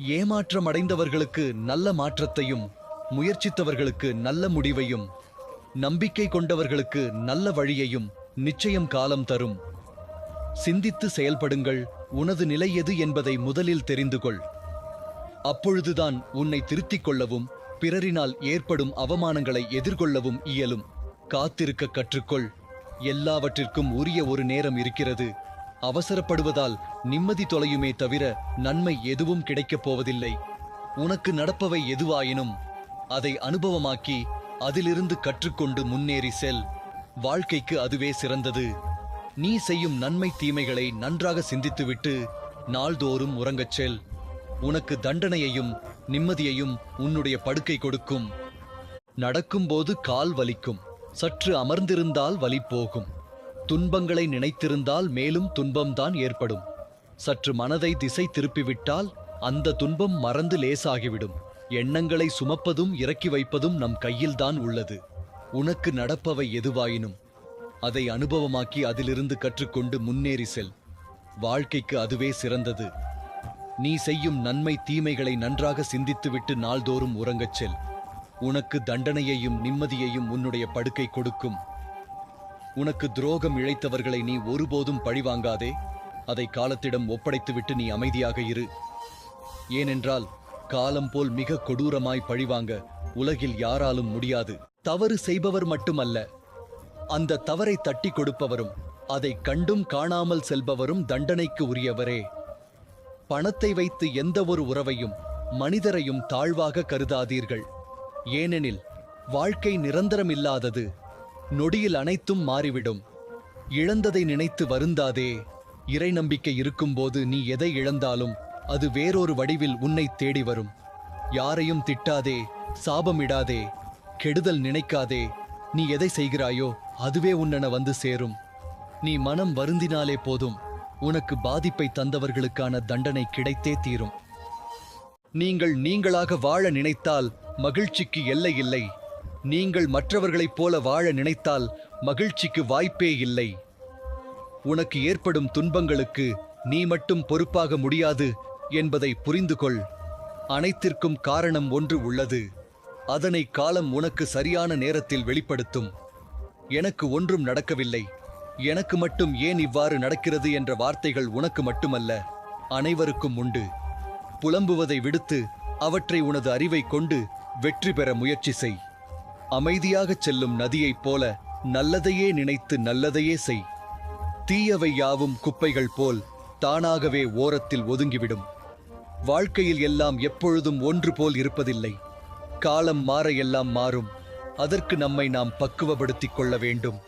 ஏமாற்றம் அடைந்தவர்களுக்கு நல்ல மாற்றத்தையும், முயற்சித்தவர்களுக்கு நல்ல முடிவையும், நம்பிக்கை கொண்டவர்களுக்கு நல்ல வழியையும் நிச்சயம் காலம் தரும். சிந்தித்து செயல்படுங்கள். உனது நிலை எது என்பதை முதலில் தெரிந்து கொள். அப்பொழுதுதான் உன்னை திருத்திக் கொள்ளவும் பிறரினால் ஏற்படும் அவமானங்களை எதிர்கொள்ளவும் இயலும். காத்திருக்க கற்றுக்கொள். எல்லாவற்றிற்கும் உரிய ஒரு நேரம் இருக்கிறது. அவசரப்படுவதால் நிம்மதி தொலையுமே தவிர நன்மை எதுவும் கிடைக்கப் போவதில்லை. உனக்கு நடப்பவை எதுவாயினும் அதை அனுபவமாக்கி அதிலிருந்து கற்றுக்கொண்டு முன்னேறி செல். வாழ்க்கைக்கு அதுவே சிறந்தது. நீ செய்யும் நன்மை தீமைகளை நன்றாக சிந்தித்துவிட்டு நாள்தோறும் உறங்கச் செல். உனக்கு தண்டனையையும் நிம்மதியையும் உன்னுடைய படுக்கை கொடுக்கும். நடக்கும்போது கால் வலிக்கும். சற்று அமர்ந்திருந்தால் வலி போகும். துன்பங்களை நினைத்திருந்தால் மேலும் துன்பம்தான் ஏற்படும். சற்று மனதை திசை திருப்பிவிட்டால் அந்த துன்பம் மறந்து லேசாகிவிடும். எண்ணங்களை சுமப்பதும் இறக்கி வைப்பதும் நம் கையில்தான் உள்ளது. உனக்கு நடப்பவை எதுவாயினும் அதை அனுபவமாக்கி அதிலிருந்து கற்றுக்கொண்டு முன்னேறி செல். வாழ்க்கைக்கு அதுவே சிறந்தது. நீ செய்யும் நன்மை தீமைகளை நன்றாக சிந்தித்துவிட்டு நாள்தோறும் உறங்கச் செல். உனக்கு தண்டனையையும் நிம்மதியையும் உன்னுடைய படுக்கை கொடுக்கும். உனக்கு துரோகம் இழைத்தவர்களை நீ ஒருபோதும் பழிவாங்காதே. அதை காலத்திடம் ஒப்படைத்துவிட்டு நீ அமைதியாக இரு. ஏனென்றால் காலம் போல் மிக கொடூரமாய் பழிவாங்க உலகில் யாராலும் முடியாது. தவறு செய்பவர் மட்டுமல்ல, அந்த தவறை தட்டி கொடுப்பவரும் அதை கண்டும் காணாமல் செல்பவரும் தண்டனைக்கு உரியவரே. பணத்தை வைத்து எந்த ஒரு உறவையும் மனிதரையும் தாழ்வாக கருதாதீர்கள். ஏனெனில் வாழ்க்கை நிரந்தரமில்லாதது. நொடியில் அனைத்தும் மாறிவிடும். இழந்ததை நினைத்து வருந்தாதே. இறை நம்பிக்கை இருக்கும்போது நீ எதை இழந்தாலும் அது வேறொரு வடிவில் உன்னை தேடி வரும். யாரையும் திட்டாதே, சாபமிடாதே, கெடுதல் நினைக்காதே. நீ எதை செய்கிறாயோ அதுவே உன்னென வந்து சேரும். நீ மனம் வருந்தினாலே போதும், உனக்கு பாதிப்பை தந்தவர்களுக்கான தண்டனை கிடைத்தே தீரும். நீங்கள் நீங்களாக வாழ நினைத்தால் மகிழ்ச்சிக்கு எல்லை இல்லை. நீங்கள் மற்றவர்களைப் போல வாழ நினைத்தால் மகிழ்ச்சிக்கு வாய்ப்பே இல்லை. உனக்கு ஏற்படும் துன்பங்களுக்கு நீ மட்டும் பொறுப்பாக முடியாது என்பதை புரிந்து கொள். அனைத்திற்கும் காரணம் ஒன்று உள்ளது. அதனை காலம் உனக்கு சரியான நேரத்தில் வெளிப்படுத்தும். எனக்கு ஒன்றும் நடக்கவில்லை, எனக்கு மட்டும் ஏன் இவ்வாறு நடக்கிறது என்ற வார்த்தைகள் உனக்கு மட்டுமல்ல, அனைவருக்கும் உண்டு. புலம்புவதை விடுத்து அவற்றை உனது அறிவை கொண்டு வெற்றி பெற முயற்சி செய். அமைதியாகச் செல்லும் நதியைப் போல நல்லதையே நினைத்து நல்லதையே செய். தீயவை யாவும் குப்பைகள் போல் தானாகவே ஓரத்தில் ஒதுங்கிவிடும். வாழ்க்கையில் எல்லாம் எப்பொழுதும் ஒன்று போல் இருப்பதில்லை. காலம் மாற எல்லாம் மாறும். அதற்கு நம்மை நாம் பக்குவப்படுத்திக் கொள்ள வேண்டும்.